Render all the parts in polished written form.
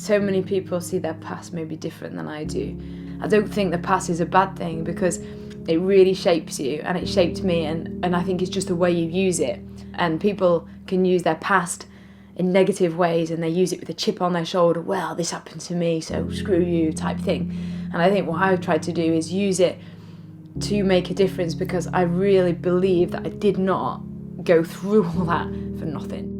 so many people see their past maybe different than I do. I don't think the past is a bad thing, because it really shapes you, and it shaped me, and I think it's just the way you use it. And people can use their past in negative ways, and they use it with a chip on their shoulder. Well, this happened to me, so screw you type thing. And I think what I've tried to do is use it to make a difference, because I really believe that I did not go through all that for nothing.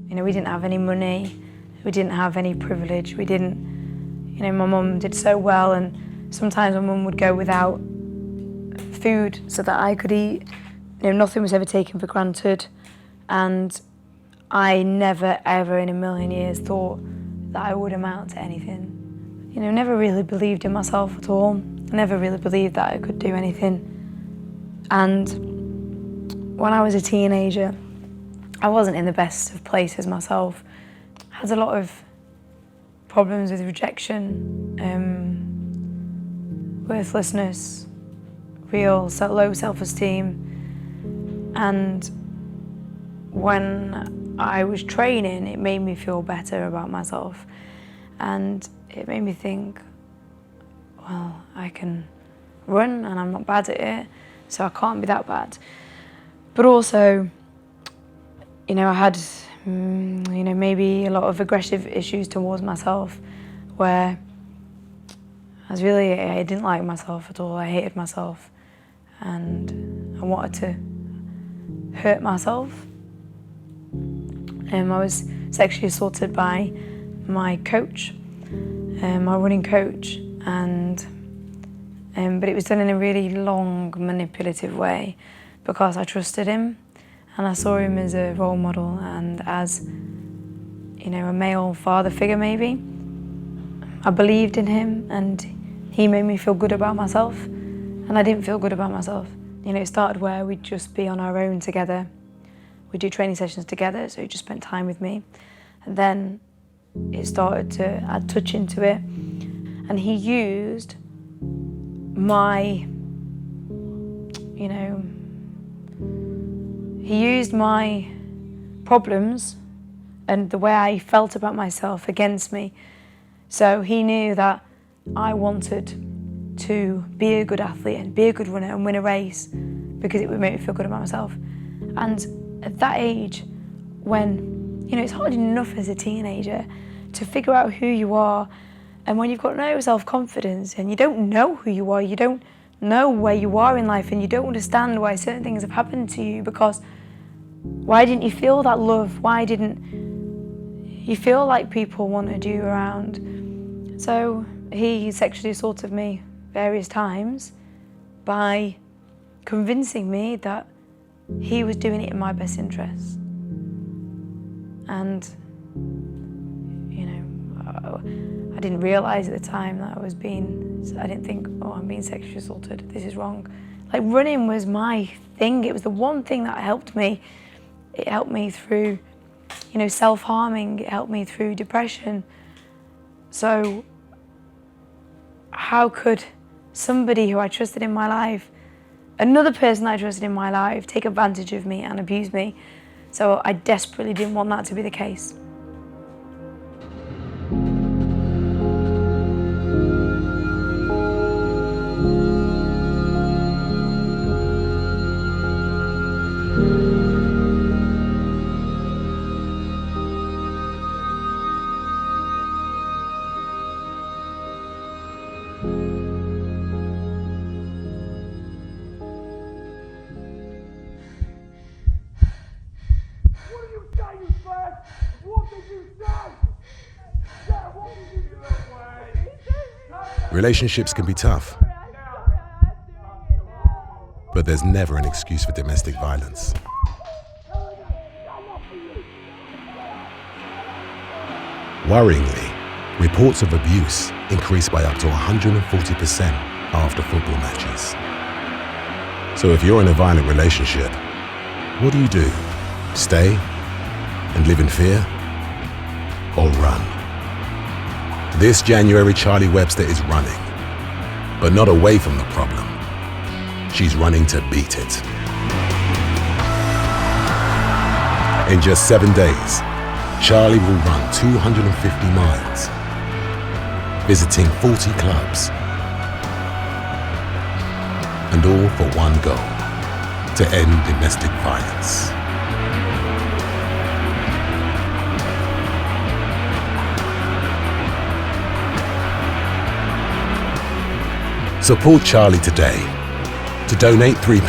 You know, we didn't have any money, we didn't have any privilege, we didn't, you know, my mum did so well, and sometimes my mum would go without food so that I could eat. You know, nothing was ever taken for granted, and I never ever in a million years thought that I would amount to anything. You know, never really believed in myself at all. I never really believed that I could do anything. And when I was a teenager, I wasn't in the best of places myself. I had a lot of problems with rejection, worthlessness, real low self-esteem. And when I was training, it made me feel better about myself. And it made me think, well, I can run and I'm not bad at it, so I can't be that bad. But also, you know, I had, you know, maybe a lot of aggressive issues towards myself, where I didn't like myself at all. I hated myself, and I wanted to hurt myself. I was sexually assaulted by my coach, my running coach, and but it was done in a really long, manipulative way, because I trusted him. And I saw him as a role model and as, you know, a male father figure maybe. I believed in him, and he made me feel good about myself, and I didn't feel good about myself. You know, it started where we'd just be on our own together. We'd do training sessions together, so he just spent time with me. And then it started to add touch into it, and he used my, you know, he used my problems and the way I felt about myself against me. So he knew that I wanted to be a good athlete and be a good runner and win a race, because it would make me feel good about myself. And at that age, when, you know, it's hard enough as a teenager to figure out who you are, and when you've got no self-confidence and you don't know who you are, you don't know where you are in life, and you don't understand why certain things have happened to you, because why didn't you feel that love? Why didn't you feel like people wanted you around? So he sexually assaulted me various times by convincing me that he was doing it in my best interest. And, you know, I didn't realise at the time that I didn't think, oh, I'm being sexually assaulted, this is wrong. Like, running was my thing. It was the one thing that helped me. It helped me through, you know, self-harming. It helped me through depression. So how could somebody who I trusted in my life, another person I trusted in my life, take advantage of me and abuse me? So I desperately didn't want that to be the case. Relationships can be tough, but there's never an excuse for domestic violence. Worryingly, reports of abuse increased by up to 140% after football matches. So if you're in a violent relationship, what do? Stay and live in fear, or run? This January, Charlie Webster is running, but not away from the problem. she's running to beat it. In just 7 days, Charlie will run 250 miles, visiting 40 clubs, and all for one goal: to end domestic violence. Support Charlie today. To donate £3,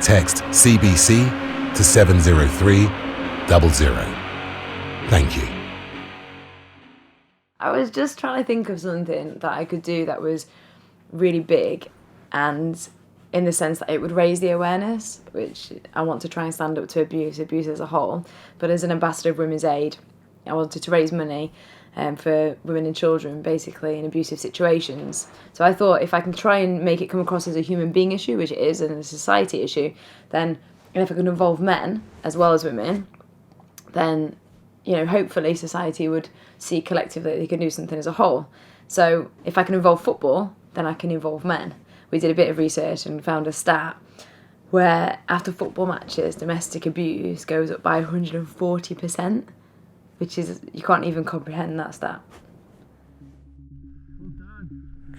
text CBC to 70300. Thank you. I was just trying to think of something that I could do that was really big, and in the sense that it would raise the awareness, which I want to try and stand up to abuse as a whole. But as an ambassador of Women's Aid, I wanted to raise money for women and children, basically, in abusive situations. So I thought if I can try and make it come across as a human being issue, which it is, and a society issue, then, and if I can involve men as well as women, then, you know, hopefully society would see collectively that they can do something as a whole. So if I can involve football, then I can involve men. We did a bit of research and found a stat where after football matches, domestic abuse goes up by 140%, which is, you can't even comprehend that stat.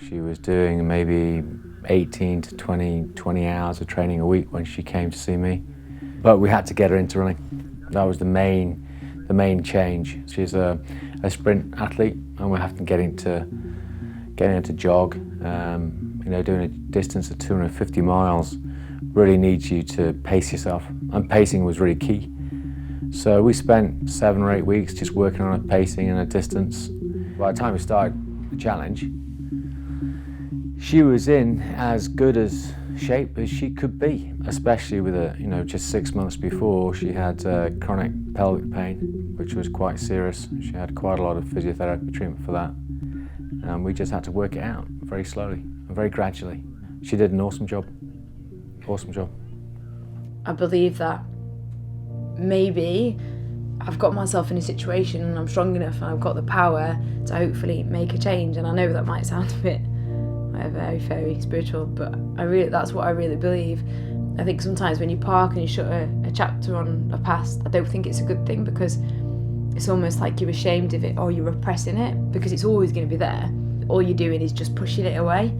She was doing maybe 18 to 20 hours of training a week when she came to see me. But we had to get her into running. That was the main change. She's a sprint athlete, and we're having to getting her to jog. You know, doing a distance of 250 miles really needs you to pace yourself, and pacing was really key. So we spent 7 or 8 weeks just working on her pacing and her distance. By the time we started the challenge, she was in as good as shape as she could be, especially with her, you know, just 6 months before she had chronic pelvic pain, which was quite serious. She had quite a lot of physiotherapy treatment for that. And we just had to work it out very slowly and very gradually. She did an awesome job. Awesome job. I believe that maybe I've got myself in a situation and I'm strong enough and I've got the power to hopefully make a change. And I know that might sound a bit very spiritual, but that's what I really believe. I think sometimes when you park and you shut a chapter on a past, I don't think it's a good thing, because it's almost like you're ashamed of it or you're repressing it, because it's always going to be there. All you're doing is just pushing it away.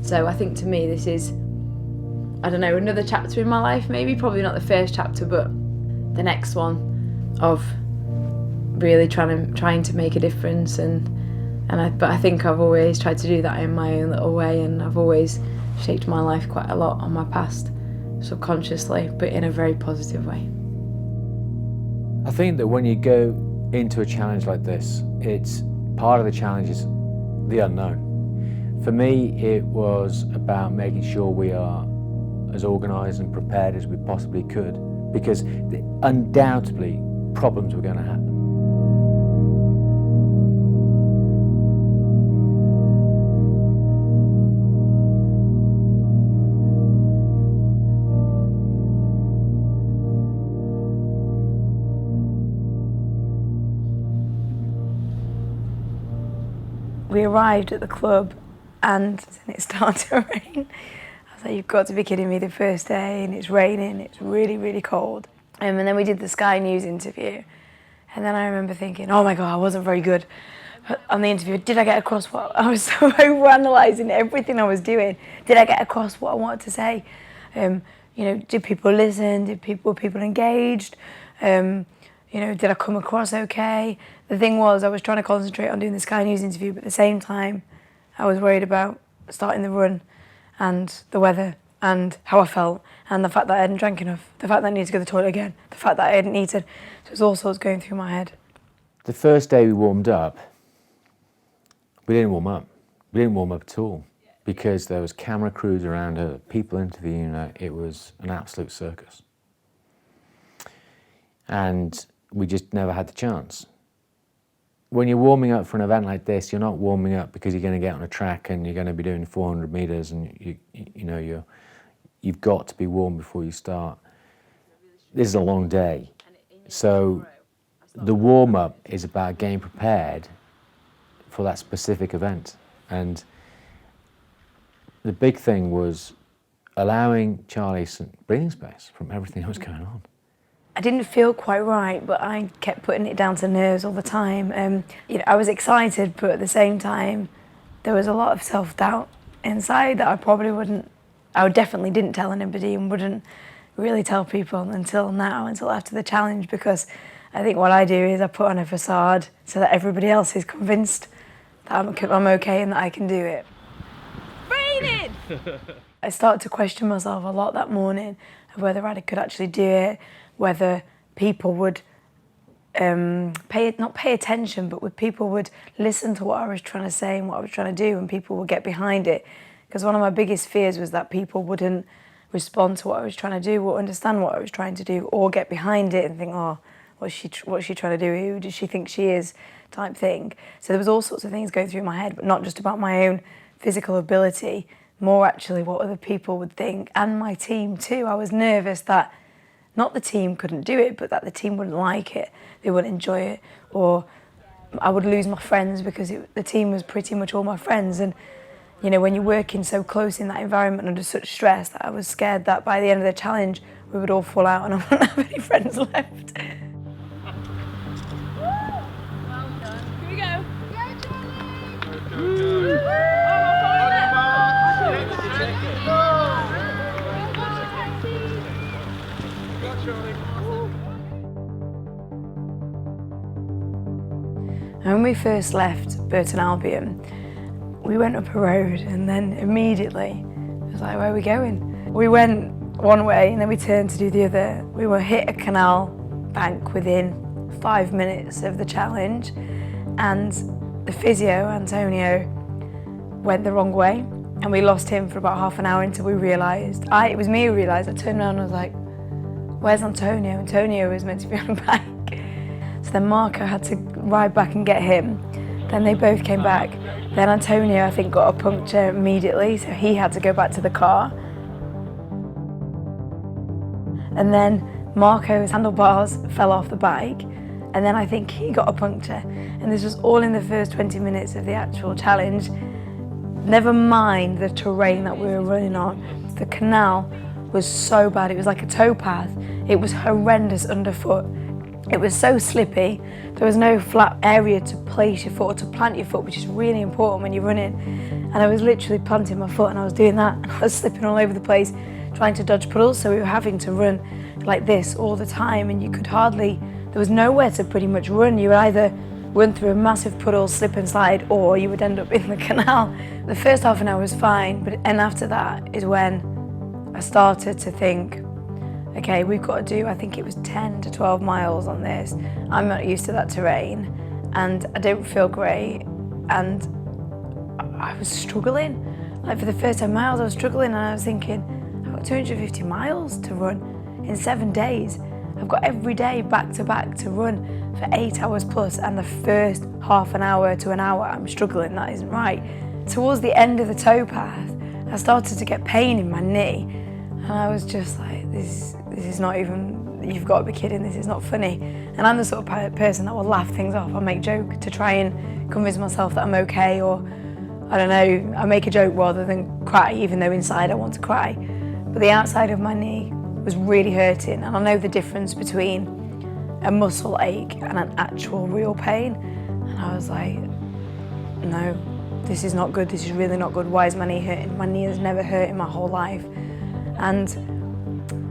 So I think to me this is, I don't know, another chapter in my life, maybe, probably not the first chapter, but the next one of really trying to make a difference. But I think I've always tried to do that in my own little way, and I've always shaped my life quite a lot on my past, subconsciously, but in a very positive way. I think that when you go into a challenge like this, it's part of the challenge is the unknown. For me, it was about making sure we are as organised and prepared as we possibly could, because undoubtedly problems were going to happen. We arrived at the club and it started to rain. I was like, you've got to be kidding me, the first day, and it's raining, it's really, really cold. And then we did the Sky News interview, and then I remember thinking, oh my God, I wasn't very good on the interview. Did I get across what I was so overanalyzing everything I was doing? Did I get across what I wanted to say? You know, did people listen? Were people engaged? You know, did I come across okay? The thing was, I was trying to concentrate on doing the Sky News interview, but at the same time, I was worried about starting the run and the weather and how I felt and the fact that I hadn't drank enough, the fact that I needed to go to the toilet again, the fact that I hadn't eaten. So it was all sorts going through my head. The first day we warmed up, we didn't warm up. We didn't warm up at all, because there was camera crews around her, people interviewing her. It was an absolute circus. And we just never had the chance. When you're warming up for an event like this, you're not warming up because you're going to get on a track and you're going to be doing 400 meters, and you've got to be warm before you start. This is a long day, so the warm-up is about getting prepared for that specific event. And the big thing was allowing Charlie some breathing space from everything that was going on. I didn't feel quite right, but I kept putting it down to nerves all the time. I was excited, but at the same time, there was a lot of self-doubt inside that I definitely didn't tell anybody and wouldn't really tell people until after the challenge, because I think what I do is I put on a facade so that everybody else is convinced that I'm okay and that I can do it. Raining! I started to question myself a lot that morning of whether I could actually do it, whether people would not pay attention, but people would listen to what I was trying to say and what I was trying to do, and people would get behind it. Because one of my biggest fears was that people wouldn't respond to what I was trying to do, or understand what I was trying to do, or get behind it and think, oh, what's she trying to do? Who does she think she is? Type thing. So there was all sorts of things going through my head, but not just about my own physical ability, more actually what other people would think, and my team too. I was nervous that not the team couldn't do it, but that the team wouldn't like it, they wouldn't enjoy it, or I would lose my friends, because the team was pretty much all my friends. And you know, when you're working so close in that environment under such stress, that I was scared that by the end of the challenge we would all fall out and I wouldn't have any friends left. And when we first left Burton Albion, we went up a road, and then immediately it was like, where are we going? We went one way and then we turned to do the other. We were hit a canal bank within 5 minutes of the challenge, and the physio, Antonio, went the wrong way, and we lost him for about half an hour until we realised. It was me who realised. I turned around and was like, where's Antonio? Antonio was meant to be on a bike. So then Marco had to ride back and get him. Then they both came back. Then Antonio, I think, got a puncture immediately, so he had to go back to the car. And then Marco's handlebars fell off the bike, and then I think he got a puncture. And this was all in the first 20 minutes of the actual challenge. Never mind the terrain that we were running on. The canal was so bad. It was like a towpath. It was horrendous underfoot. It was so slippy. There was no flat area to place your foot or to plant your foot, which is really important when you're running. And I was literally planting my foot, and I was doing that, and I was slipping all over the place, trying to dodge puddles. So we were having to run like this all the time, and you could hardly, there was nowhere to pretty much run. You would either run through a massive puddle, slip and slide, or you would end up in the canal. The first half an hour was fine, and after that is when I started to think, okay, we've got to do, I think it was 10 to 12 miles on this. I'm not used to that terrain, and I don't feel great, and I was struggling. Like, for the first 10 miles I was struggling, and I was thinking, I've got 250 miles to run in 7 days. I've got every day back to back to run for 8 hours plus, and the first half an hour to an hour I'm struggling. That isn't right. Towards the end of the towpath, I started to get pain in my knee, and I was just like, this is not even, you've got to be kidding, this is not funny. And I'm the sort of person that will laugh things off. I'll make joke to try and convince myself that I'm okay, or I don't know, I make a joke rather than cry, even though inside I want to cry. But the outside of my knee was really hurting, and I know the difference between a muscle ache and an actual real pain. And I was like, no, this is not good, this is really not good. Why is my knee hurting? My knee has never hurt in my whole life. And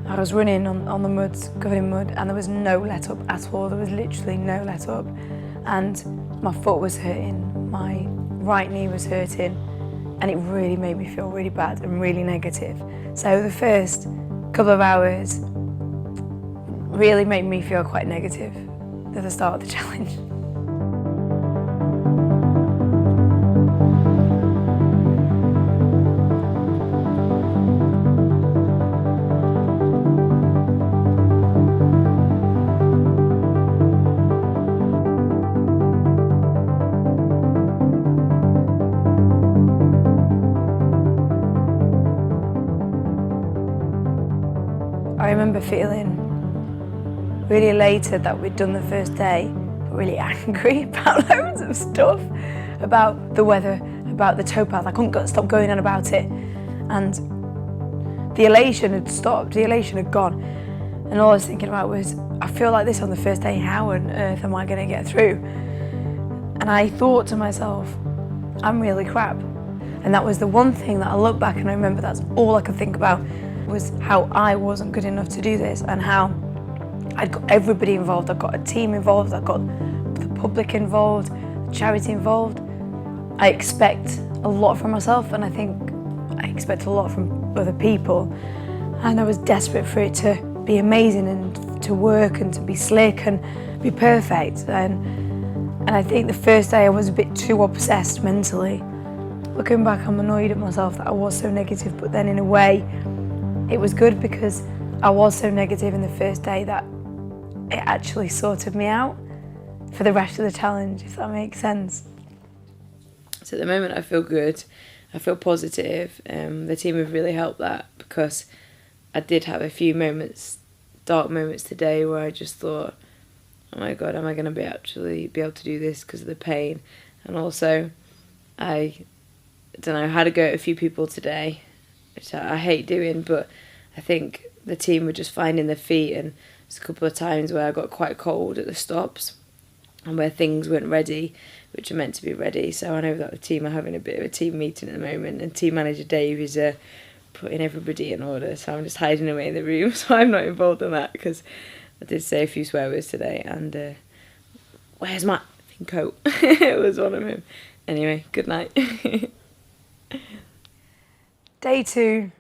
I was running on the mud, covered in mud, and there was no let up at all. There was literally no let up. And my foot was hurting, my right knee was hurting, and it really made me feel really bad and really negative. So the first couple of hours really made me feel quite negative at the start of the challenge. I remember feeling really elated that we'd done the first day, but really angry about loads of stuff, about the weather, about the towpath. I couldn't stop going on about it. And the elation had stopped, the elation had gone. And all I was thinking about was, I feel like this on the first day, how on earth am I going to get through? And I thought to myself, I'm really crap. And that was the one thing that I look back and I remember that's all I could think about, was how I wasn't good enough to do this, and how I'd got everybody involved. I've got a team involved, I've got the public involved, the charity involved. I expect a lot from myself, and I think I expect a lot from other people. And I was desperate for it to be amazing and to work and to be slick and be perfect. And I think the first day I was a bit too obsessed mentally. Looking back, I'm annoyed at myself that I was so negative, but then in a way, it was good because I was so negative in the first day that it actually sorted me out for the rest of the challenge, if that makes sense. So at the moment I feel good, I feel positive. The team have really helped that, because I did have a few moments, dark moments today, where I just thought, oh my God, am I going to be able to do this because of the pain? And also, I don't know, I had to go at a few people today, which I hate doing, but I think the team were just finding their feet, and there's a couple of times where I got quite cold at the stops and where things weren't ready, which are meant to be ready. So I know that the team are having a bit of a team meeting at the moment, and team manager Dave is putting everybody in order, so I'm just hiding away in the room, so I'm not involved in that, because I did say a few swear words today, and where's my coat? It was one of them. Anyway, good night. Day 2,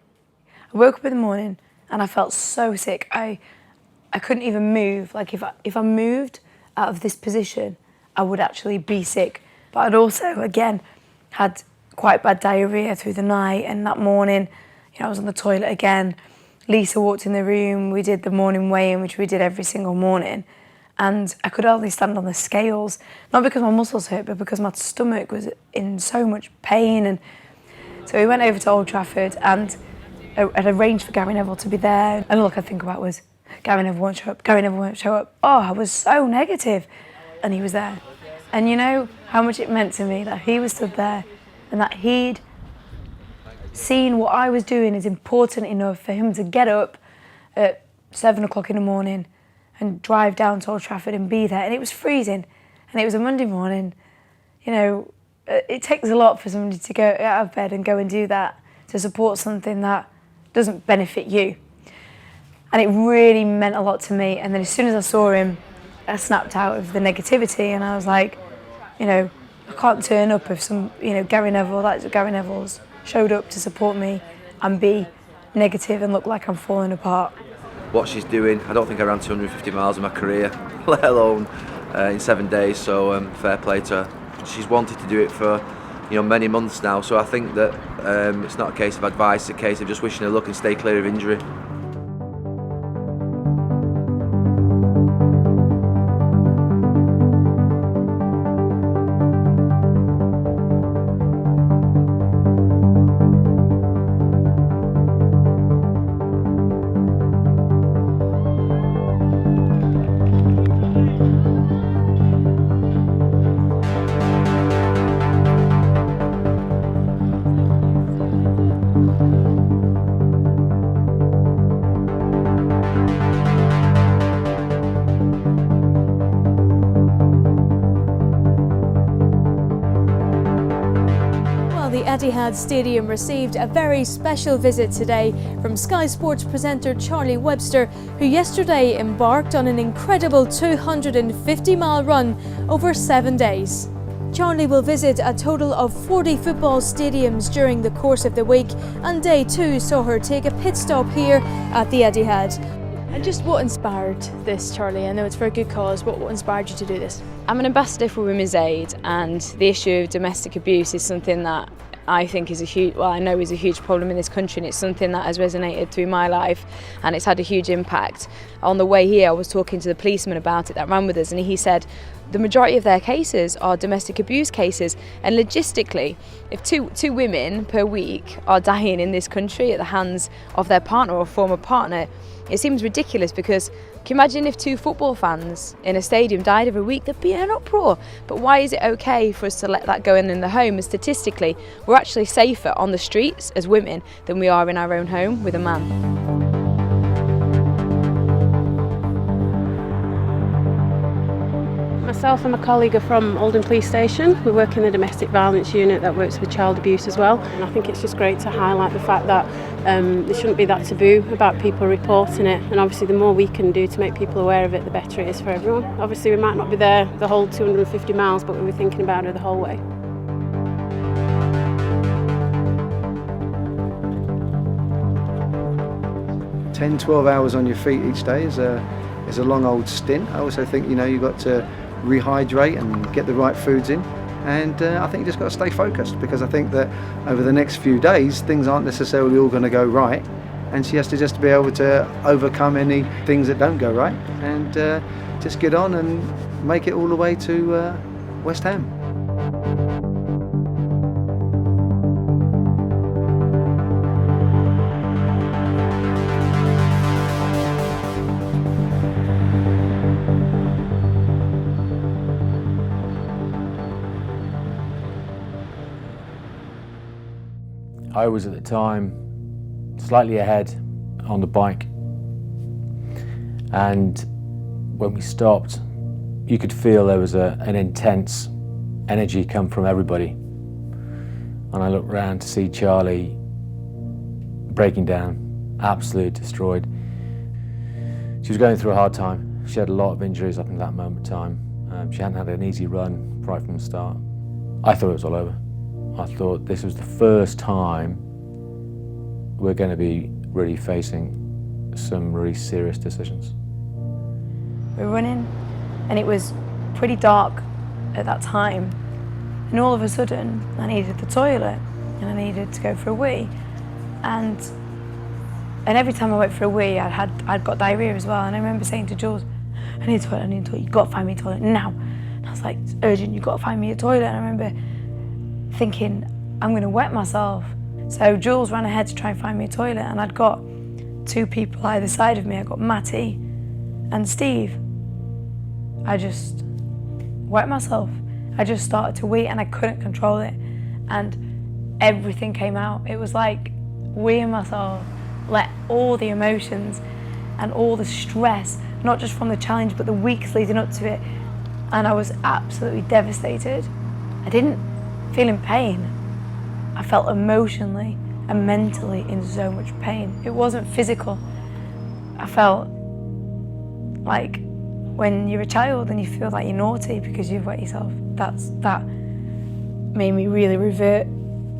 I woke up in the morning and I felt so sick. I couldn't even move. Like if I moved out of this position, I would actually be sick. But I'd also, again, had quite bad diarrhea through the night, and that morning, I was on the toilet again. Lisa walked in the room, we did the morning weigh-in, which we did every single morning, and I could hardly stand on the scales, not because my muscles hurt, but because my stomach was in so much pain. And so we went over to Old Trafford, and I'd arranged for Gary Neville to be there, and all I could think about was, Gary Neville won't show up, Gary Neville won't show up. Oh, I was so negative, and he was there. And you know how much it meant to me that he was stood there, and that he'd seen what I was doing is important enough for him to get up at 7 o'clock in the morning and drive down to Old Trafford and be there. And it was freezing, and it was a Monday morning. It takes a lot for somebody to go out of bed and go and do that, to support something that doesn't benefit you. And it really meant a lot to me. And then as soon as I saw him, I snapped out of the negativity, and I was like, I can't turn up if Gary Neville, that's Gary Neville's, showed up to support me and be negative and look like I'm falling apart. What she's doing, I don't think I ran 250 miles in my career, let alone in 7 days, so fair play to her. She's wanted to do it for many months now, so I think that it's not a case of advice, it's a case of just wishing her luck and stay clear of injury. BeachedAz Stadium received a very special visit today from Sky Sports presenter Charlie Webster, who yesterday embarked on an incredible 250-mile run over 7 days. Charlie will visit a total of 40 football stadiums during the course of the week, and day 2 saw her take a pit stop here at the Etihad. And just what inspired this, Charlie? I know it's for a good cause. What inspired you to do this? I'm an ambassador for Women's Aid, and the issue of domestic abuse is something that I think is I know is a huge problem in this country, and it's something that has resonated through my life, and it's had a huge impact. On the way here, I was talking to the policeman about it that ran with us, and he said the majority of their cases are domestic abuse cases, and logistically, if two women per week are dying in this country at the hands of their partner or former partner, It seems ridiculous because can you imagine if 2 football fans in a stadium died every week? There'd be an uproar. But why is it okay for us to let that go in the home? And statistically, we're actually safer on the streets as women than we are in our own home with a man. Myself and my colleague are from Oldham Police Station. We work in the domestic violence unit that works with child abuse as well. And I think it's just great to highlight the fact that there shouldn't be that taboo about people reporting it. And obviously the more we can do to make people aware of it, the better it is for everyone. Obviously we might not be there the whole 250 miles, but we were thinking about her the whole way. $10, 12 hours on your feet each day is a long old stint. I also think, you've got to rehydrate and get the right foods in, and I think you just got to stay focused, because I think that over the next few days things aren't necessarily all going to go right, and she has to just be able to overcome any things that don't go right and just get on and make it all the way to West Ham. I was at the time slightly ahead on the bike, and when we stopped you could feel there was an intense energy come from everybody, and I looked around to see Charlie breaking down, absolutely destroyed. She was going through a hard time. She had a lot of injuries up in that moment in time. She hadn't had an easy run right from the start. I thought it was all over. I thought this was the first time we're going to be really facing some really serious decisions. We were running and it was pretty dark at that time, and all of a sudden I needed the toilet and I needed to go for a wee, and every time I went for a wee I'd got diarrhoea as well, and I remember saying to Jules, I need a toilet, I need a toilet, you've got to find me a toilet now. And I was like, it's urgent, you've got to find me a toilet. And I remember thinking, I'm going to wet myself. So Jules ran ahead to try and find me a toilet, and I'd got 2 people either side of me. I got Matty and Steve. I just wet myself. I just started to wee and I couldn't control it, and everything came out. It was like weeing myself, let all the emotions and all the stress, not just from the challenge but the weeks leading up to it, and I was absolutely devastated. I didn't feel in pain. I felt emotionally and mentally in so much pain. It wasn't physical. I felt like when you're a child and you feel like you're naughty because you've wet yourself. That made me really revert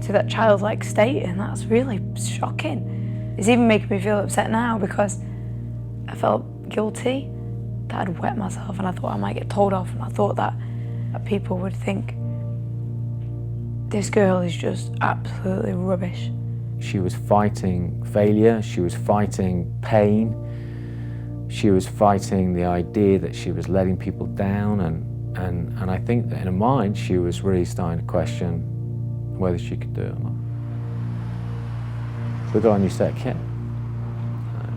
to that childlike state, and that's really shocking. It's even making me feel upset now because I felt guilty that I'd wet myself, and I thought I might get told off, and I thought that people would think this girl is just absolutely rubbish. She was fighting failure, she was fighting pain, she was fighting the idea that she was letting people down, and I think that in her mind she was really starting to question whether she could do it or not. We got a new set of kit,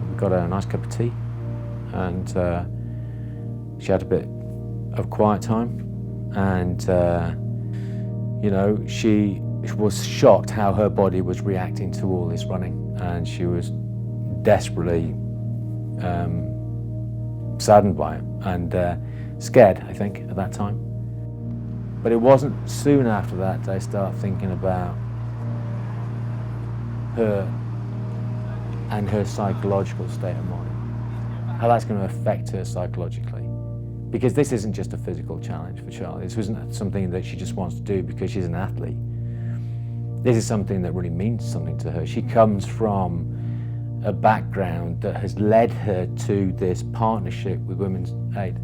we got her a nice cup of tea, and she had a bit of quiet time, and she was shocked how her body was reacting to all this running, and she was desperately saddened by it and scared, I think, at that time. But it wasn't soon after that I started thinking about her and her psychological state of mind, how that's going to affect her psychologically. Because this isn't just a physical challenge for Charlie. This isn't something that she just wants to do because she's an athlete. This is something that really means something to her. She comes from a background that has led her to this partnership with Women's Aid.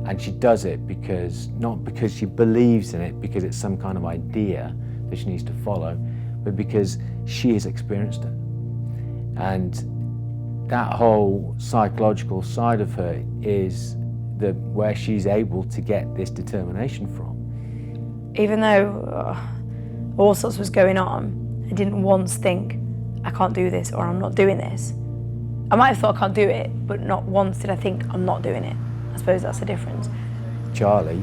And she does it because, not because she believes in it, because it's some kind of idea that she needs to follow, but because she has experienced it. And that whole psychological side of her is where she's able to get this determination from. Even though all sorts was going on, I didn't once think, I can't do this or I'm not doing this. I might have thought I can't do it, but not once did I think I'm not doing it. I suppose that's the difference. Charlie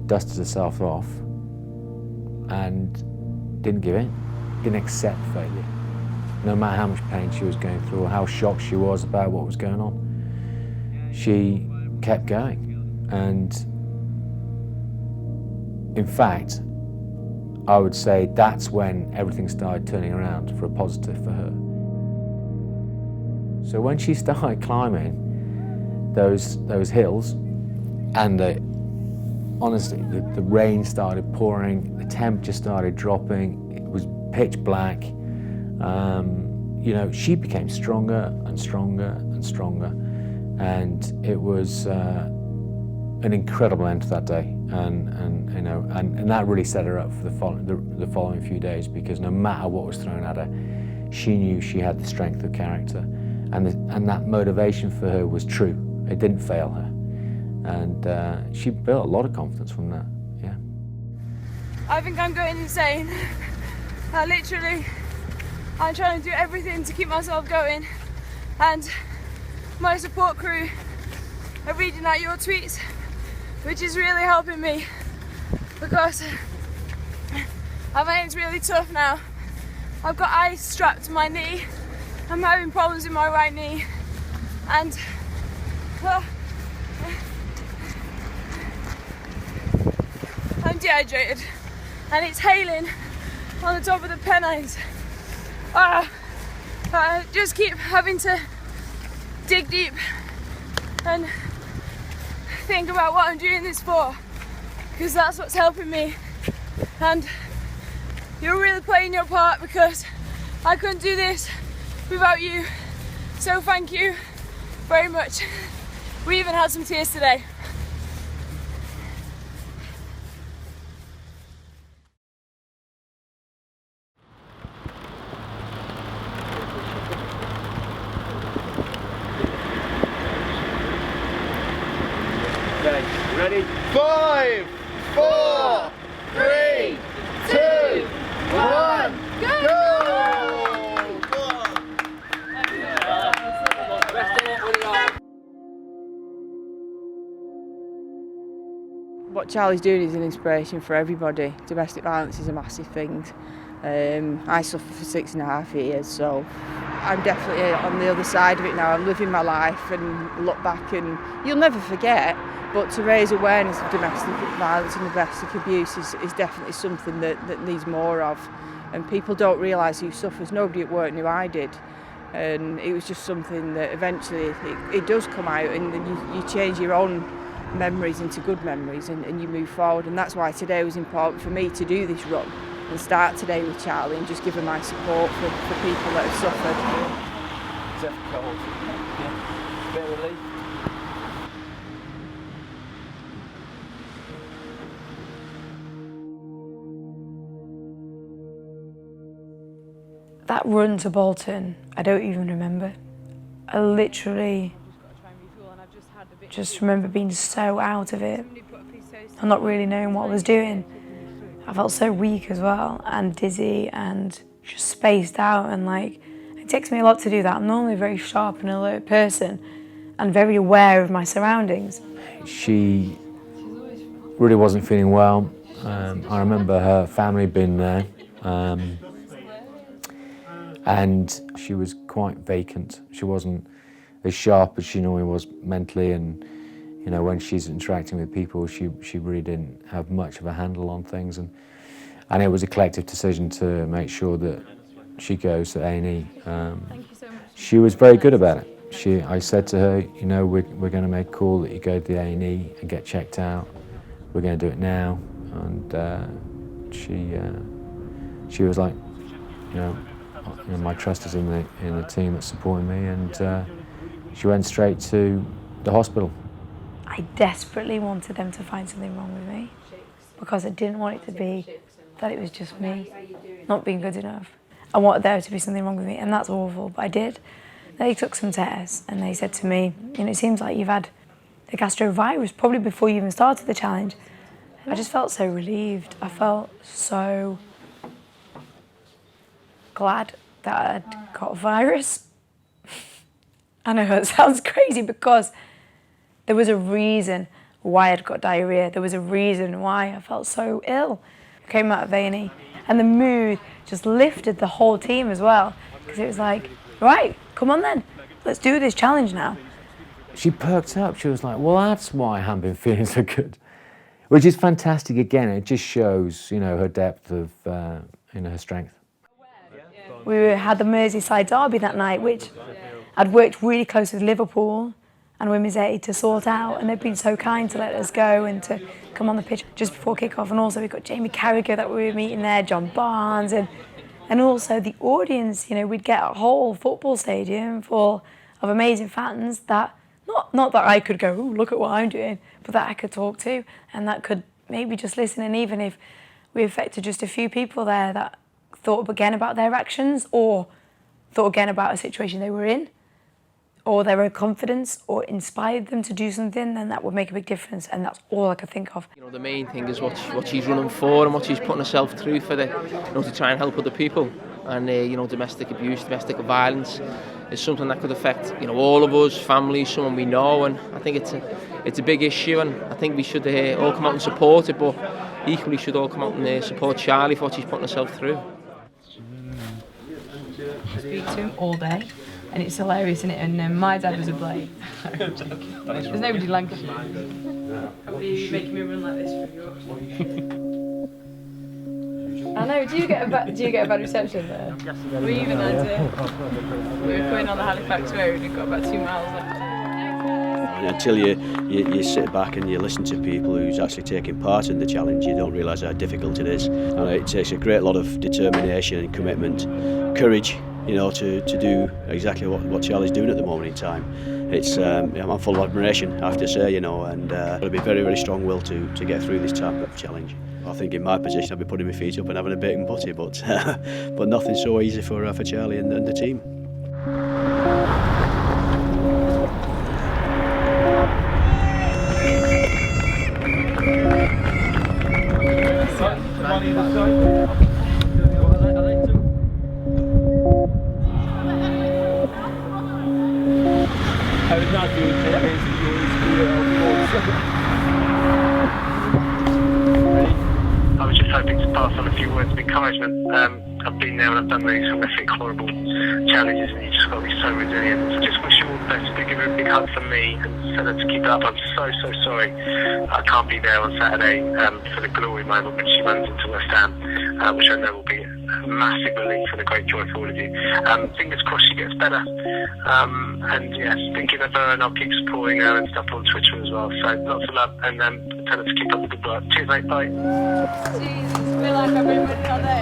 dusted herself off and didn't give in, didn't accept failure. No matter how much pain she was going through or how shocked she was about what was going on, she kept going. And in fact, I would say that's when everything started turning around for a positive for her. So when she started climbing those hills, and honestly, the rain started pouring, the temperature started dropping, it was pitch black. You know, she became stronger and stronger and stronger, and it was an incredible end to that day, and you know, and that really set her up for the following few days, because no matter what was thrown at her, she knew she had the strength of character, and that motivation for her was true. It didn't fail her, and she built a lot of confidence from that. Yeah. I think I'm going insane. I'm trying to do everything to keep myself going, and my support crew are reading out your tweets, which is really helping me, because I think it's really tough now. I've got ice strapped to my knee, I'm having problems in my right knee, and I'm dehydrated, and it's hailing on the top of the Pennines. I just keep having to dig deep and think about what I'm doing this for, because that's what's helping me, and you're really playing your part, because I couldn't do this without you, so thank you very much. We even had some tears today. Okay, ready? 5, 4, 3, 2, 1, go! What Charlie's doing is an inspiration for everybody. Domestic violence is a massive thing. I suffered for 6.5 years, so I'm definitely on the other side of it now. I'm living my life and look back, and you'll never forget, but to raise awareness of domestic violence and domestic abuse is definitely something that needs more of. And people don't realise who suffers. Nobody at work knew I did. And it was just something that eventually it does come out, and you change your own memories into good memories, and you move forward. And that's why today was important for me to do this run and start today with Charlie and just give her my support for people that have suffered. Difficult. Yeah. Bit of relief. That run to Bolton, I don't even remember. I literally just remember being so out of it and not really knowing what I was doing. I felt so weak as well, and dizzy and just spaced out, and like, it takes me a lot to do that. I'm normally a very sharp and alert person and very aware of my surroundings. She really wasn't feeling well. I remember her family being there, and she was quite vacant. She wasn't as sharp as she normally was mentally, and you know, when she's interacting with people, she really didn't have much of a handle on things, and it was a collective decision to make sure that she goes to A&E. She was very good about it. I said to her, you know, we're going to make a call that you go to the A&E and get checked out. We're going to do it now, and she was like, you know, my trust is in the team that's supporting me, and she went straight to the hospital. I desperately wanted them to find something wrong with me, because I didn't want it to be that it was just me not being good enough. I wanted there to be something wrong with me, and that's awful, but I did. They took some tests and they said to me, you know, it seems like you've had a gastrovirus probably before you even started the challenge. I just felt so relieved. I felt so glad that I'd got a virus. I know it sounds crazy because there was a reason why I'd got diarrhea. There was a reason why I felt so ill. I came out of A&E and the mood just lifted the whole team as well, because it was like, right, come on then, let's do this challenge now. She perked up. She was like, well, that's why I haven't been feeling so good. Which is fantastic. Again, it just shows, you know, her depth of, you know, her strength. We had the Merseyside derby that night, which I'd worked really close with Liverpool and Women's Aid to sort out, and they've been so kind to let us go and to come on the pitch just before kick-off. And also we've got Jamie Carragher that we were meeting there, John Barnes, and also the audience. You know, we'd get a whole football stadium full of amazing fans that, not that I could go, ooh, look at what I'm doing, but that I could talk to and that could maybe just listen. And even if we affected just a few people there that thought again about their actions or thought again about a situation they were in, or their own confidence, or inspired them to do something, then that would make a big difference. And that's all I could think of. You know, the main thing is what she's running for and what she's putting herself through for to try and help other people. And you know, domestic abuse, domestic violence is something that could affect, you know, all of us, families, someone we know. And I think it's a big issue, and I think we should all come out and support it, but equally should all come out and support Charlie for what she's putting herself through. I speak to him all day, and it's hilarious, isn't it? And my dad was a blade. There's nobody like him. Probably making me run like this for Yorkshire. I know. Do you get a bad reception there? We even had we were going on the Halifax road and got about 2 miles left. Until you sit back and you listen to people who's actually taking part in the challenge, you don't realise how difficult it is. And it takes a great lot of determination and commitment, courage, you know, to do exactly what Charlie's doing at the moment in time. It's I'm full of admiration, I have to say, you know, and it'll be very, very strong will to get through this type of challenge. I think in my position I'd be putting my feet up and having a bacon butty, but but nothing so easy for Charlie and the team. I was just hoping to pass on a few words of encouragement. I've been there and I've done these horrific, horrible challenges, and you just got to be so resilient. So just wish you all the best. Give her a big hug from me and tell her to keep it up. I'm so sorry I can't be there on Saturday for the glory moment when she runs into West Ham, which I know will be a massive relief and a great joy for all of you. Fingers crossed she gets better. And yes, thinking of her, and I'll keep supporting her and stuff on Twitter as well. So lots of love, and tell her to keep up the good work. Cheers, mate. Bye. Jesus, I feel like I've been winning all day.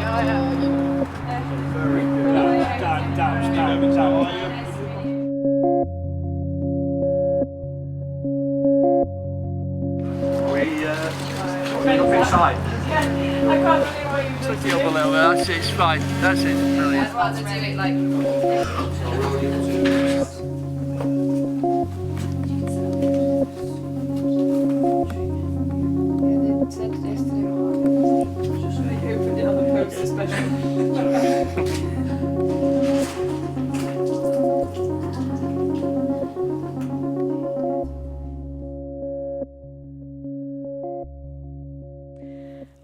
Inside. I can't believe what you've done. Take you up a little bit. That's it. It's fine. That's it. Brilliant. I'd rather do it like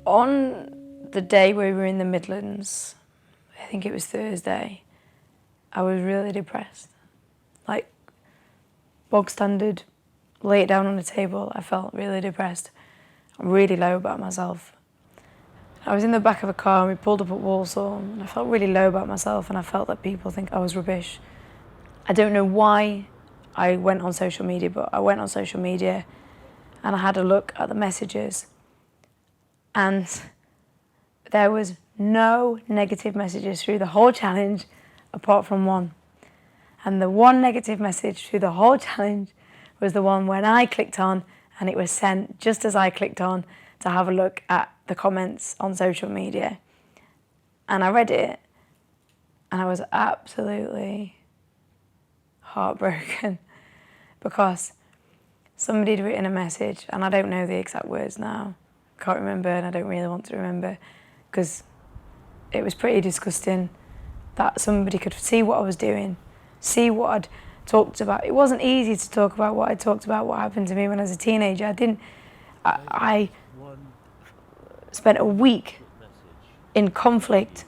On the day where we were in the Midlands, I think it was Thursday, I was really depressed. Like, bog standard, lay it down on the table, I felt really depressed. Really low about myself. I was in the back of a car and we pulled up at Walsall and I felt really low about myself, and I felt that people think I was rubbish. I don't know why I went on social media, but I went on social media and I had a look at the messages, and there was no negative messages through the whole challenge apart from one. And the one negative message through the whole challenge was the one when I clicked on, and it was sent just as I clicked on to have a look at the comments on social media. And I read it and I was absolutely heartbroken because somebody had written a message, and I don't know the exact words now. Can't remember, and I don't really want to remember because it was pretty disgusting that somebody could see what I was doing, see what I'd talked about. It wasn't easy to talk about what I talked about, what happened to me when I was a teenager. I spent a week in conflict,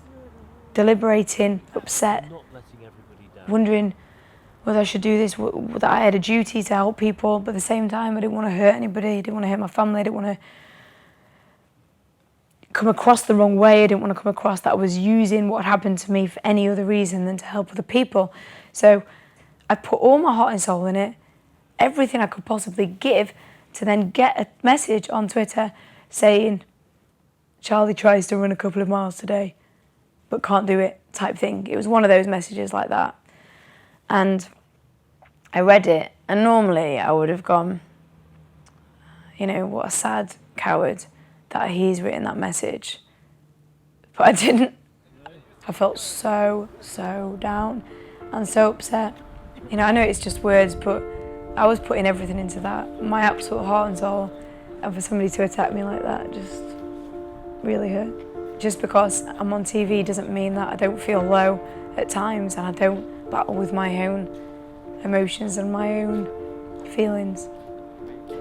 deliberating, upset, wondering whether I should do this, that I had a duty to help people, but at the same time I didn't want to hurt anybody, I didn't want to hurt my family, I didn't want to come across the wrong way, I didn't want to come across that I was using what happened to me for any other reason than to help other people. So I put all my heart and soul in it, everything I could possibly give, to then get a message on Twitter saying, Charlie tries to run a couple of miles today, but can't do it, type thing. It was one of those messages like that. And I read it, and normally I would have gone, you know, what a sad coward that he's written that message. But I didn't. I felt so down and so upset. You know, I know it's just words, but I was putting everything into that, my absolute heart and soul. And for somebody to attack me like that just really hurt. Just because I'm on TV doesn't mean that I don't feel low at times and I don't battle with my own emotions and my own feelings.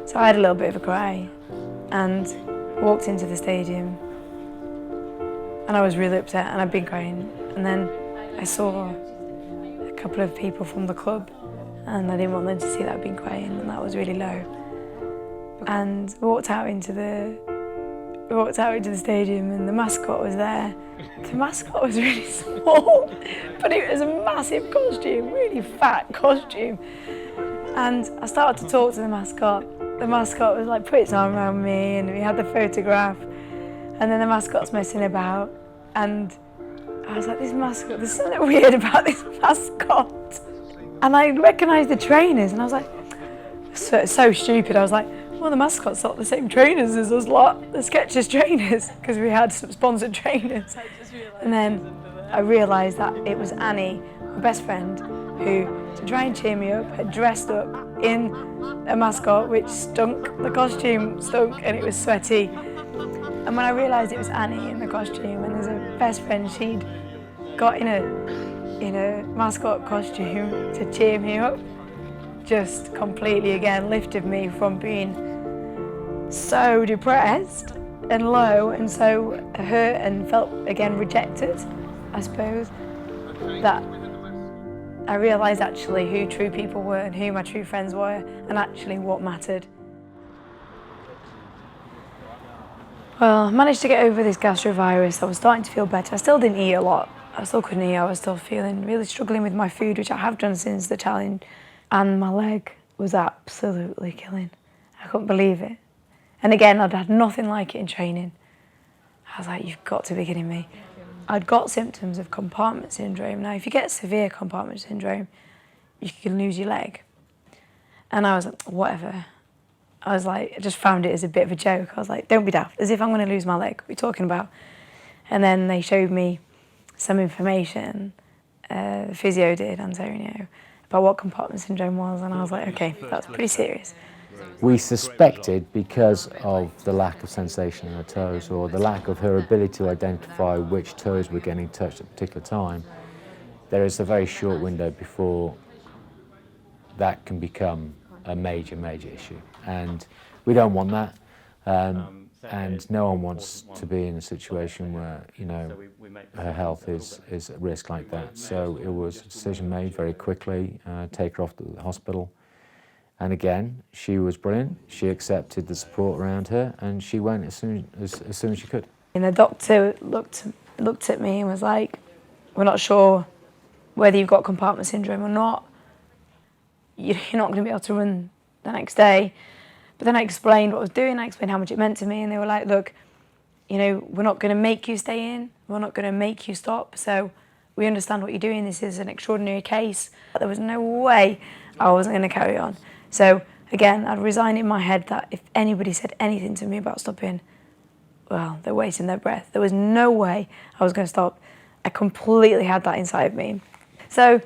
So I had a little bit of a cry and walked into the stadium and I was really upset and I'd been crying. And then I saw a couple of people from the club and I didn't want them to see that I'd been crying, and that was really low. And walked out into the stadium and the mascot was there. The mascot was really small, but it was a massive costume, really fat costume. And I started to talk to the mascot. The mascot was like, put its arm around me, and we had the photograph. And then the mascot's messing about, and I was like, this mascot, there's something weird about this mascot. And I recognised the trainers, and I was like, so stupid. I was like, well, the mascot's not the same trainers as us lot, the Skechers trainers, because we had some sponsored trainers. And then I realised that it was Annie, my best friend, who, to try and cheer me up, had dressed up in a mascot which stunk. The costume stunk and it was sweaty. And when I realised it was Annie in the costume, and as a best friend, she'd got in a mascot costume to cheer me up, just completely again lifted me from being so depressed and low and so hurt and felt again rejected, I suppose, that I realised actually who true people were and who my true friends were and actually what mattered. Well, I managed to get over this gastrovirus. I was starting to feel better. I still didn't eat a lot. I still couldn't eat. I was still really struggling with my food, which I have done since the challenge. And my leg was absolutely killing. I couldn't believe it. And again, I'd had nothing like it in training. I was like, you've got to be kidding me. I'd got symptoms of compartment syndrome. Now, if you get severe compartment syndrome, you can lose your leg. And I was like, whatever. I was like, I just found it as a bit of a joke. I was like, don't be daft, as if I'm going to lose my leg. What are you talking about? And then they showed me some information, the physio did, Antonio, about what compartment syndrome was, and I was like, okay, that's pretty serious. We suspected, because of the lack of sensation in her toes, or the lack of her ability to identify which toes were getting touched at a particular time, there is a very short window before that can become a major issue. And we don't want that. And no one wants to be in a situation where, you know, her health is at risk like that. So it was a decision made very quickly, take her off to the hospital. And again, she was brilliant. She accepted the support around her, and she went as soon as she could. And the doctor looked at me and was like, we're not sure whether you've got compartment syndrome or not. You're not going to be able to run the next day. But then I explained what I was doing, I explained how much it meant to me, and they were like, look, you know, we're not going to make you stay in, we're not going to make you stop, so we understand what you're doing, this is an extraordinary case. There was no way I wasn't going to carry on. So again, I'd resigned in my head that if anybody said anything to me about stopping, well, they're wasting their breath. There was no way I was going to stop. I completely had that inside me. So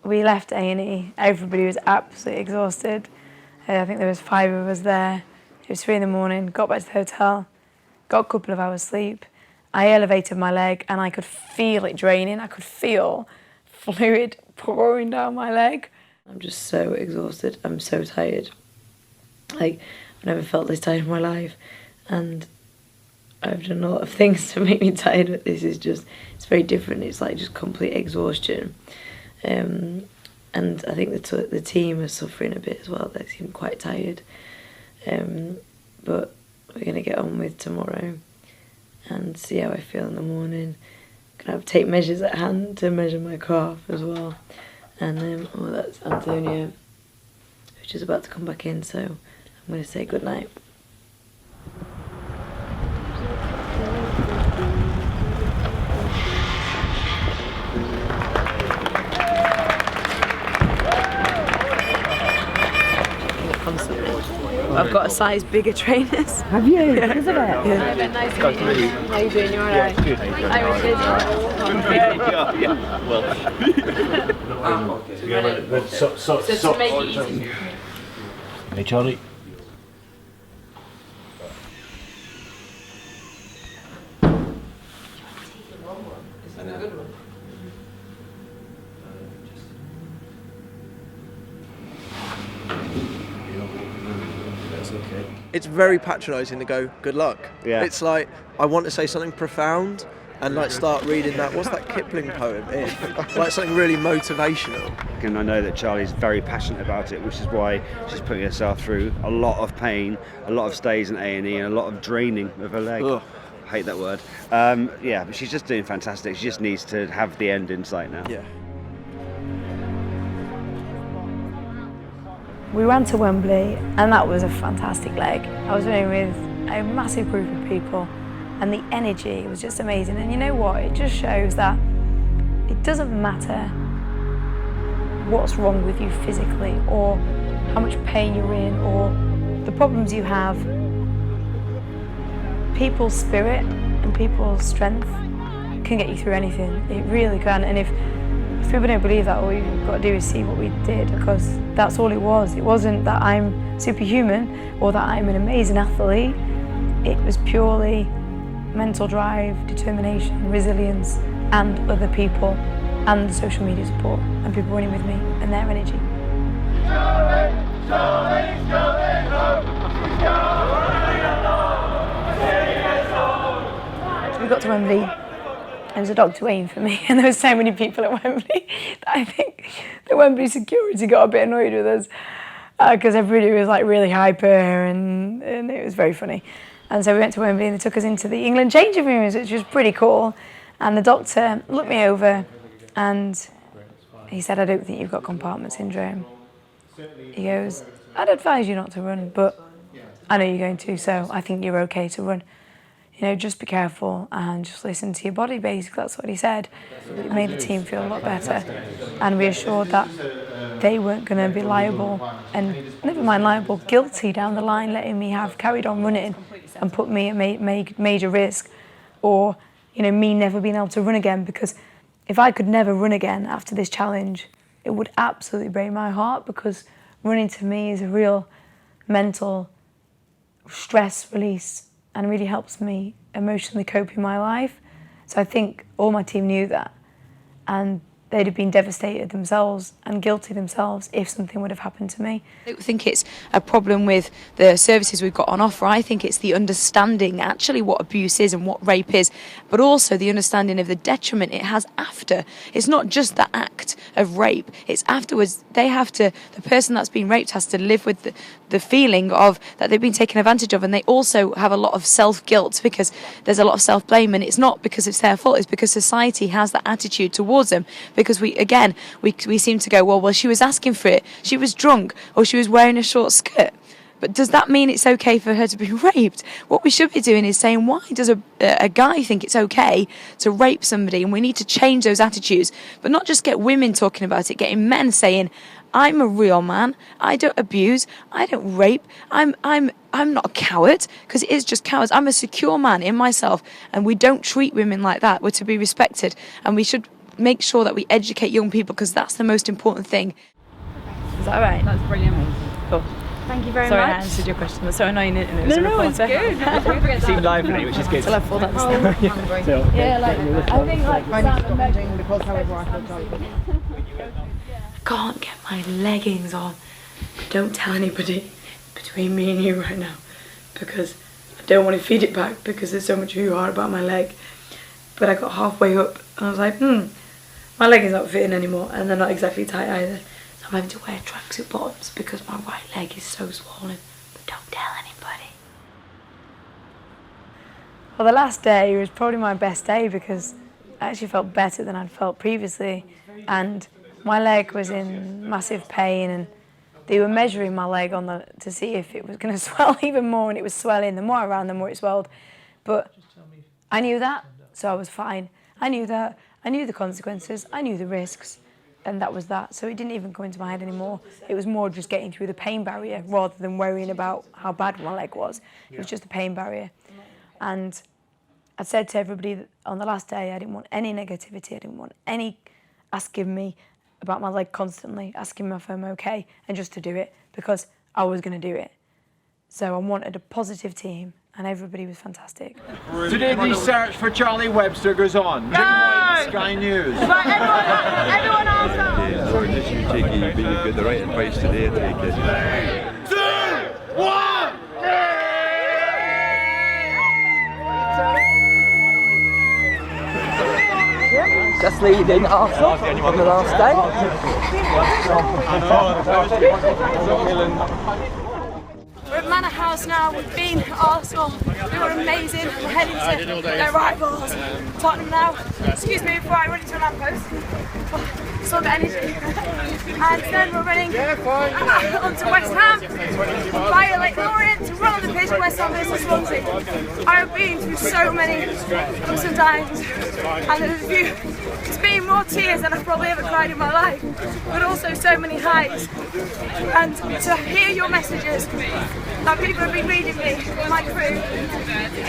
we left A&E, everybody was absolutely exhausted. I think there was 5 of us there. It was 3 in the morning, got back to the hotel, got a couple of hours sleep. I elevated my leg and I could feel it draining. I could feel fluid pouring down my leg. I'm just so exhausted. I'm so tired. Like, I've never felt this tired in my life, and I've done a lot of things to make me tired, but this is just, it's very different. It's like just complete exhaustion. And I think the team are suffering a bit as well. They seem quite tired. But we're going to get on with tomorrow and see how I feel in the morning. Gonna have to take measures at hand to measure my calf as well. And oh, that's Antonia, who's just about to come back in, so I'm going to say good night. I've got a size bigger trainers. Have you? Yeah. Because of it? Yeah. Nice to meet you. How are you doing? You alright? Yeah, good. Hi, Richard. Well. So to make it easy. Hey, Charlie. It's very patronising to go, good luck. Yeah. It's like, I want to say something profound and like start reading that, what's that Kipling poem? Like something really motivational. And I know that Charlie's very passionate about it, which is why she's putting herself through a lot of pain, a lot of stays in A&E, and a lot of draining of her leg. Ugh. I hate that word. Yeah, but she's just doing fantastic. She just needs to have the end in sight now. Yeah. We ran to Wembley, and that was a fantastic leg. I was running with a massive group of people, and the energy was just amazing. And you know what? It just shows that it doesn't matter what's wrong with you physically, or how much pain you're in, or the problems you have. People's spirit and people's strength can get you through anything. It really can. And if people don't believe that, all you've got to do is see what we did, because that's all it was. It wasn't that I'm superhuman or that I'm an amazing athlete. It was purely mental drive, determination, resilience, and other people, and social media support, and people running with me, and their energy. We got to Wembley, and there was a doctor waiting for me, and there were so many people at Wembley that I think the Wembley security got a bit annoyed with us, because everybody was like really hyper, and it was very funny. And so we went to Wembley, and they took us into the England changing rooms, which was pretty cool. And the doctor looked me over, and he said, "I don't think you've got compartment syndrome." He goes, "I'd advise you not to run, but I know you're going to, so I think you're okay to run. You know, just be careful and just listen to your body," basically. That's what he said. It made the team feel a lot better, and reassured that they weren't going to be liable, and never mind liable, guilty down the line, letting me have carried on running and put me at major risk, or, you know, me never being able to run again. Because if I could never run again after this challenge, it would absolutely break my heart, because running to me is a real mental stress release and really helps me emotionally cope in my life. So I think all my team knew that, and they'd have been devastated themselves and guilty themselves if something would have happened to me. I don't think it's a problem with the services we've got on offer. I think it's the understanding actually what abuse is and what rape is, but also the understanding of the detriment it has after. It's not just the act of rape, it's afterwards. They have to, the person that's been raped has to live with the feeling of that they've been taken advantage of, and they also have a lot of self-guilt, because there's a lot of self-blame, and it's not because it's their fault, it's because society has that attitude towards them. Because we seem to go, well, she was asking for it, she was drunk, or she was wearing a short skirt. But does that mean it's okay for her to be raped? What we should be doing is saying, why does a guy think it's okay to rape somebody? And we need to change those attitudes, but not just get women talking about it, getting men saying, I'm a real man, I don't abuse, I don't rape, I'm not a coward, because it is just cowards. I'm a secure man in myself, and we don't treat women like that. We're to be respected, and we should make sure that we educate young people, because that's the most important thing. Is that all right? That's brilliant. Cool. Thank you very Sorry, much. I answered your question. That's so annoying, isn't it? No, it's good. It seemed lively, which is good. Till I fall down the stairs. Yeah, like, I think like I need to stop doing the podcast, however I feel. can't get my leggings on. Don't tell anybody between me and you right now, because I don't want to feed it back because there's so much hoo-ha about my leg. But I got halfway up and I was like, my leg is not fitting anymore, and they're not exactly tight either. So I'm having to wear tracksuit bottoms because my right leg is so swollen. But don't tell anybody. Well, the last day was probably my best day because I actually felt better than I'd felt previously, and my leg was in massive pain, and they were measuring my leg to see if it was going to swell even more, and it was swelling. The more I ran, the more it swelled. But I knew that, so I was fine. I knew that. I knew the consequences. I knew the risks, and that was that. So it didn't even come into my head anymore. It was more just getting through the pain barrier rather than worrying about how bad my leg was. It was just a pain barrier. And I said to everybody that on the last day, I didn't want any negativity. I didn't want any asking me about my leg constantly, asking me if I'm okay, and just to do it because I was going to do it. So I wanted a positive team, and everybody was fantastic. Today the search for Charlie Webster goes on. Sky News. Everyone else. So just you take it, you've got the right advice today, I take it. 2, 1! Just leading Arsenal on the last day. We're at Manor House now. We've been at Arsenal. We were amazing. We're heading to their rivals, Tottenham now. Excuse me before I run into a lamppost. Still got energy. And then we're running onto West Ham via Lake Lorient to run on the pitch West Ham versus Swansea. I have been through so many ups and downs, and there's been more tears than I've probably ever cried in my life, but also so many highs. And to hear your messages that people have been reading me, my crew,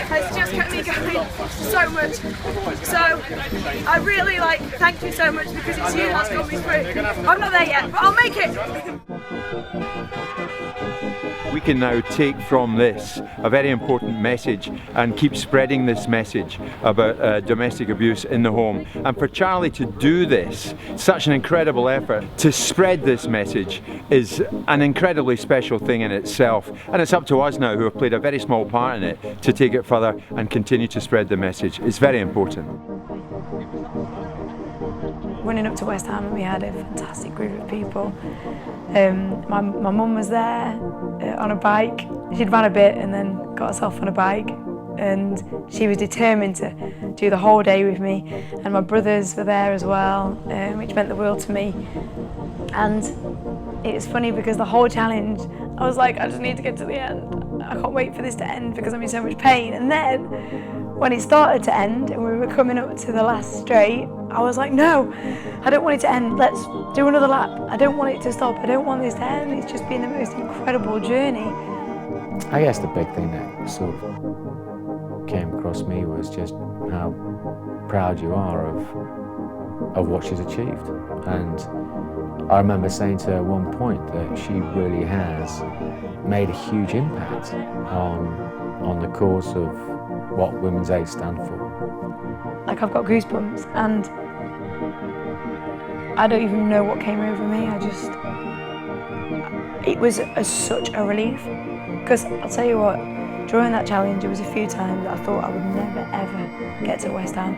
has just kept me going so much. So I really thank you so much, because it's you that's got me through. I'm not there yet, but I'll make it. We can now take from this a very important message and keep spreading this message about domestic abuse in the home. And for Charlie to do this, such an incredible effort to spread this message, is an incredibly special thing in itself. And it's up to us now, who have played a very small part in it, to take it further and continue to spread the message. It's very important. Running up to West Ham, we had a fantastic group of people. My mum was there on a bike. She'd run a bit and then got herself on a bike, and she was determined to do the whole day with me. And my brothers were there as well, which meant the world to me. And it's funny because the whole challenge, I was like, I just need to get to the end. I can't wait for this to end because I'm in so much pain. And then when it started to end and we were coming up to the last straight, I was like, no, I don't want it to end. Let's do another lap. I don't want it to stop. I don't want this to end. It's just been the most incredible journey. I guess the big thing that sort of came across me was just how proud you are of what she's achieved. And I remember saying to her at one point that she really has made a huge impact on the cause of what Women's Aid stand for. Like, I've got goosebumps, and I don't even know what came over me. It was such a relief, because I'll tell you what, during that challenge there was a few times that I thought I would never ever get to West Ham.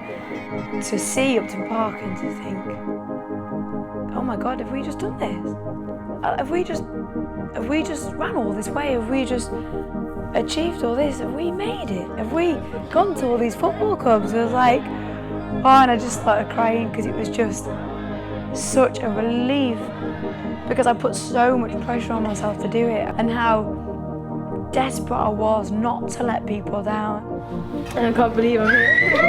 To see Upton Park and to think, oh my God, have we just done this? Have we just ran all this way? Have we just achieved all this? Have we made it? Have we gone to all these football clubs? It was like, oh, and I just started crying because it was just such a relief, because I put so much pressure on myself to do it, and how desperate I was not to let people down. And I can't believe I'm here.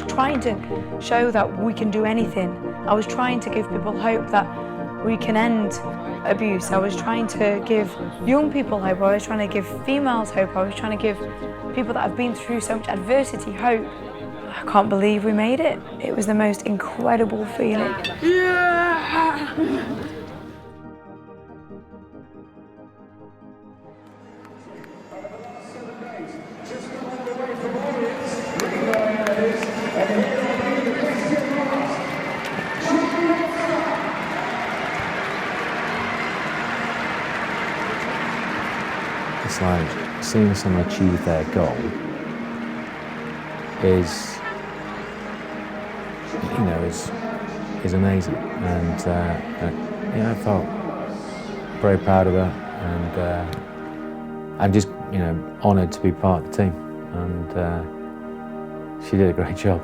Trying to show that we can do anything. I was trying to give people hope that we can end abuse. I was trying to give young people hope. I was trying to give females hope. I was trying to give people that have been through so much adversity hope. I can't believe we made it. It was the most incredible feeling. Yeah! it's like seeing someone achieve their goal is, you know, is amazing, and you know, I felt very proud of her, and I'm just, you know, honoured to be part of the team, and she did a great job.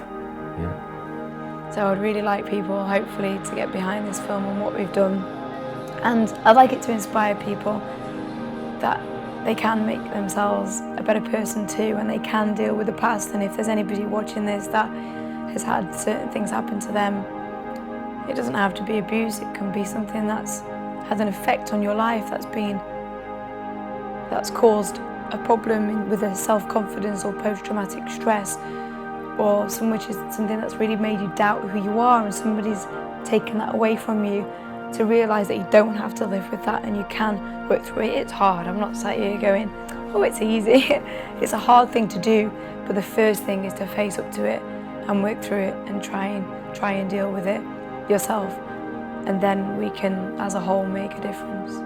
Yeah. So I'd really like people, hopefully, to get behind this film and what we've done, and I'd like it to inspire people that they can make themselves a better person too, and they can deal with the past. And if there's anybody watching this that has had certain things happen to them, it doesn't have to be abuse. It can be something that's had an effect on your life, that's caused a problem with a self-confidence or post-traumatic stress, or something that's really made you doubt who you are, and somebody's taken that away from you, to realise that you don't have to live with that and you can work through it. It's hard. I'm not sat here going, oh, it's easy. It's a hard thing to do, but the first thing is to face up to it and work through it and try and deal with it yourself, and then we can, as a whole, make a difference.